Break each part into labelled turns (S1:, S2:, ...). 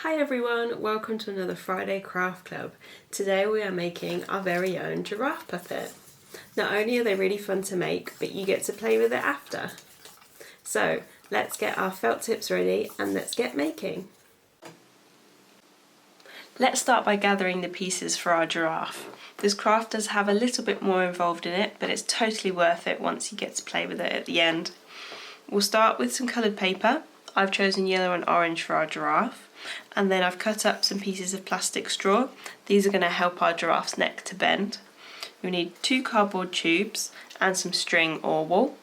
S1: Hi everyone, welcome to another Friday Craft Club. Today we are making our very own giraffe puppet. Not only are they really fun to make, but you get to play with it after. So let's get our felt tips ready and let's get making. Let's start by gathering the pieces for our giraffe. This craft does have a little bit more involved in it, but it's totally worth it once you get to play with it at the end. We'll start with some coloured paper. I've chosen yellow and orange for our giraffe. And then I've cut up some pieces of plastic straw. These are going to help our giraffe's neck to bend. You'll need 2 cardboard tubes and some string or wool.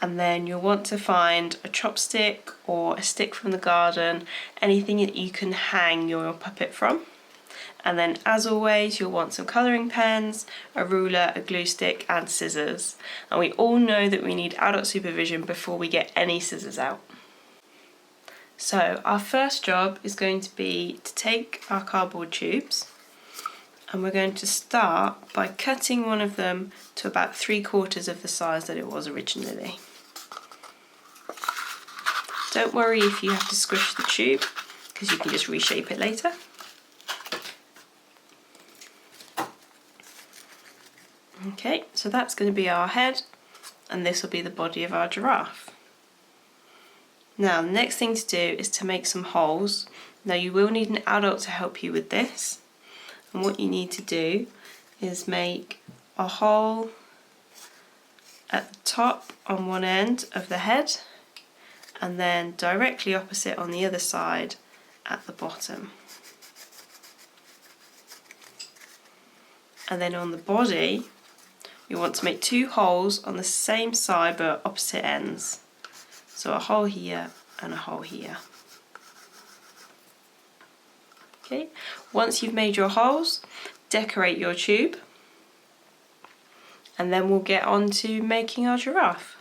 S1: And then you'll want to find a chopstick or a stick from the garden, anything that you can hang your puppet from. And then as always, you'll want some colouring pens, a ruler, a glue stick and scissors. And we all know that we need adult supervision before we get any scissors out. So our first job is going to be to take our cardboard tubes and we're going to start by cutting one of them to about 3/4 of the size that it was originally. Don't worry if you have to squish the tube because you can just reshape it later. Okay, so that's going to be our head and this will be the body of our giraffe. Now the next thing to do is to make some holes. Now you will need an adult to help you with this, and what you need to do is make a hole at the top on one end of the head and then directly opposite on the other side at the bottom. And then on the body you want to make 2 holes on the same side but opposite ends. So a hole here and a hole here. Okay, once you've made your holes, decorate your tube and then we'll get on to making our giraffe.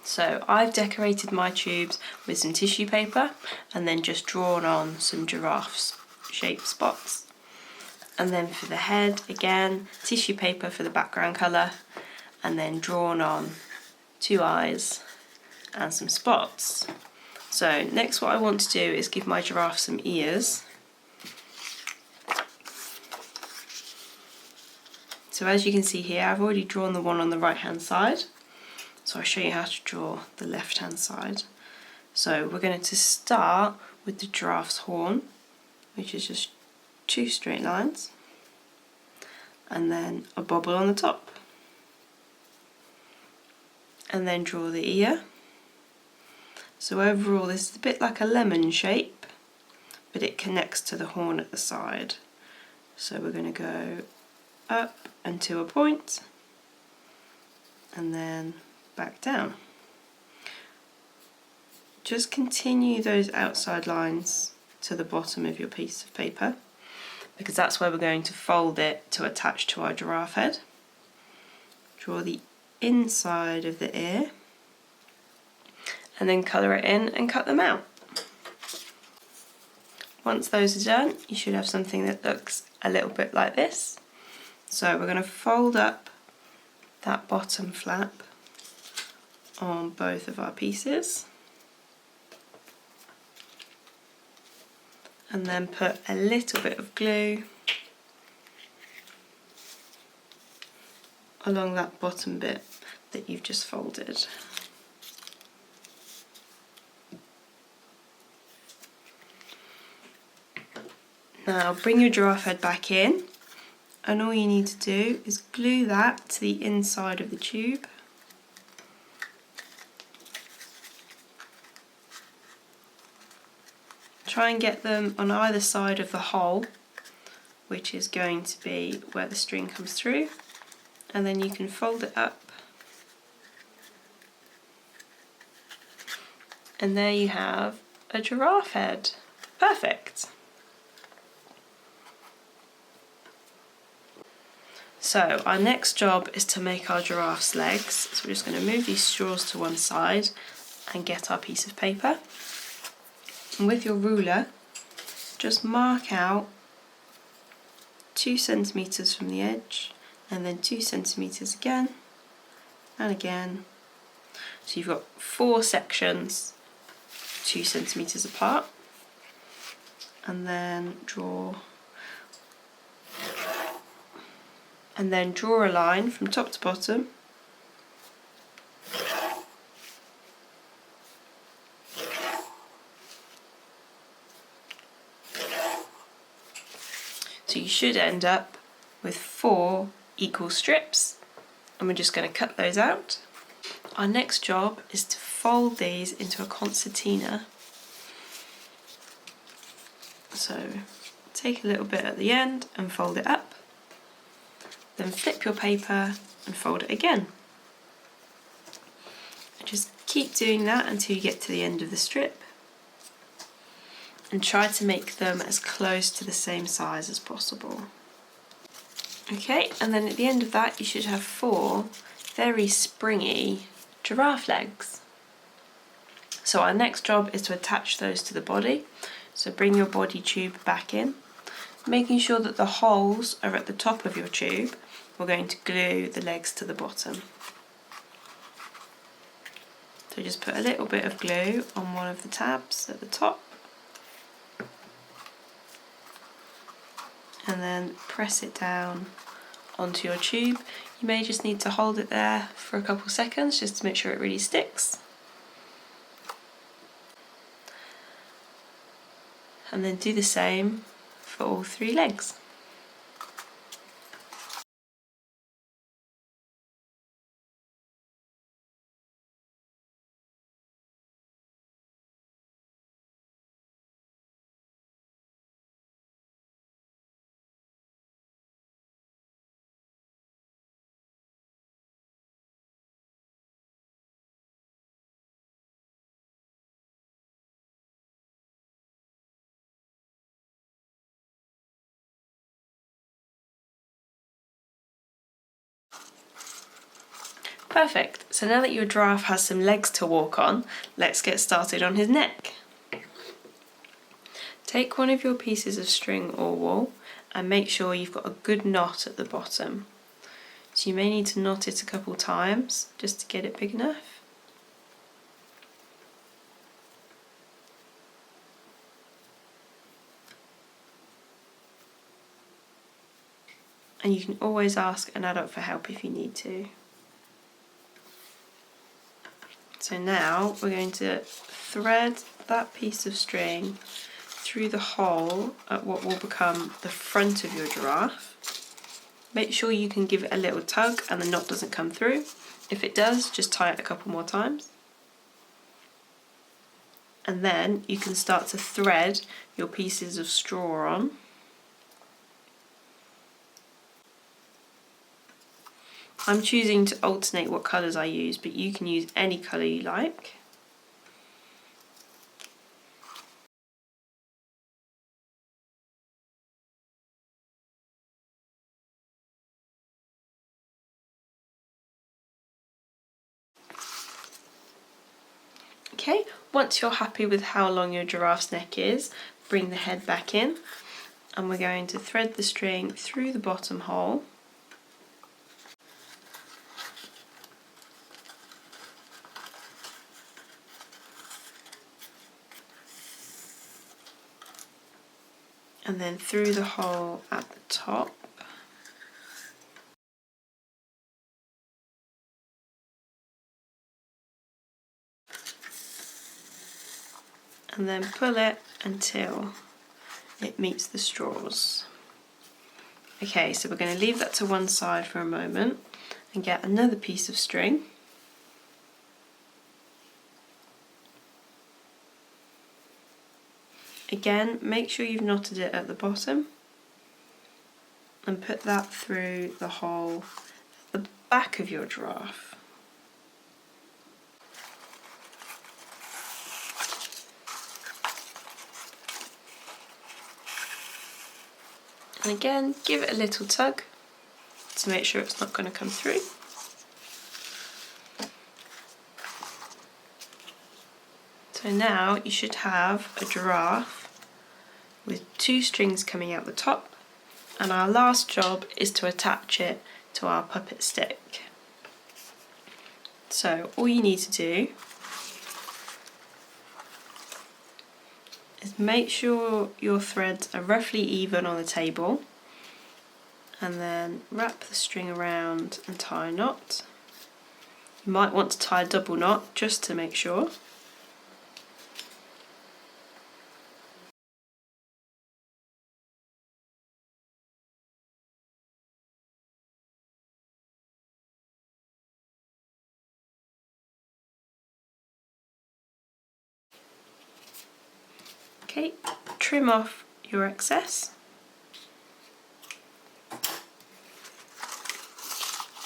S1: So I've decorated my tubes with some tissue paper and then just drawn on some giraffe shaped spots. And then for the head, again, tissue paper for the background colour and then drawn on 2 eyes and some spots. So next what I want to do is give my giraffe some ears. So as you can see here, I've already drawn the one on the right hand side. So I'll show you how to draw the left hand side. So we're going to start with the giraffe's horn, which is just 2 straight lines and then a bobble on the top. And then draw the ear. So overall this is a bit like a lemon shape, but it connects to the horn at the side. So we're going to go up and to a point and then back down. Just continue those outside lines to the bottom of your piece of paper because that's where we're going to fold it to attach to our giraffe head. Draw the inside of the ear and then colour it in and cut them out. Once those are done, you should have something that looks a little bit like this. So we're going to fold up that bottom flap on both of our pieces and then put a little bit of glue along that bottom bit that you've just folded. Now bring your giraffe head back in and all you need to do is glue that to the inside of the tube. Try and get them on either side of the hole, which is going to be where the string comes through, and then you can fold it up and there you have a giraffe head. Perfect! So our next job is to make our giraffe's legs. So we're just going to move these straws to one side and get our piece of paper. And with your ruler, just mark out 2 centimetres from the edge and then 2 centimetres again and again. So you've got 4 sections 2 centimetres apart, and then draw a line from top to bottom. So you should end up with 4 equal strips, and we're just going to cut those out. Our next job is to fold these into a concertina. So take a little bit at the end and fold it up, then flip your paper and fold it again. And just keep doing that until you get to the end of the strip, and try to make them as close to the same size as possible. Okay, and then at the end of that you should have 4 very springy giraffe legs. So our next job is to attach those to the body. So bring your body tube back in, making sure that the holes are at the top of your tube. We're going to glue the legs to the bottom. So just put a little bit of glue on one of the tabs at the top, and then press it down onto your tube. You may just need to hold it there for a couple seconds just to make sure it really sticks. And then do the same for all 3 legs. Perfect, so now that your giraffe has some legs to walk on, let's get started on his neck. Take one of your pieces of string or wool and make sure you've got a good knot at the bottom. So you may need to knot it a couple times just to get it big enough. And you can always ask an adult for help if you need to. So now we're going to thread that piece of string through the hole at what will become the front of your giraffe. Make sure you can give it a little tug and the knot doesn't come through. If it does, just tie it a couple more times. And then you can start to thread your pieces of straw on. I'm choosing to alternate what colours I use, but you can use any colour you like. Okay, once you're happy with how long your giraffe's neck is, bring the head back in, and we're going to thread the string through the bottom hole. And then through the hole at the top. And then pull it until it meets the straws. Okay, so we're going to leave that to one side for a moment and get another piece of string. Again, make sure you've knotted it at the bottom and put that through the hole at the back of your giraffe. And again, give it a little tug to make sure it's not going to come through. So now you should have a giraffe with 2 strings coming out the top, and our last job is to attach it to our puppet stick. So all you need to do is make sure your threads are roughly even on the table, and then wrap the string around and tie a knot. You might want to tie a double knot just to make sure. Okay, trim off your excess.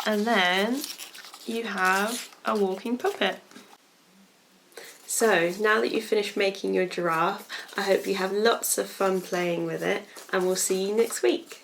S1: And then you have a walking puppet. So now that you've finished making your giraffe, I hope you have lots of fun playing with it, and we'll see you next week.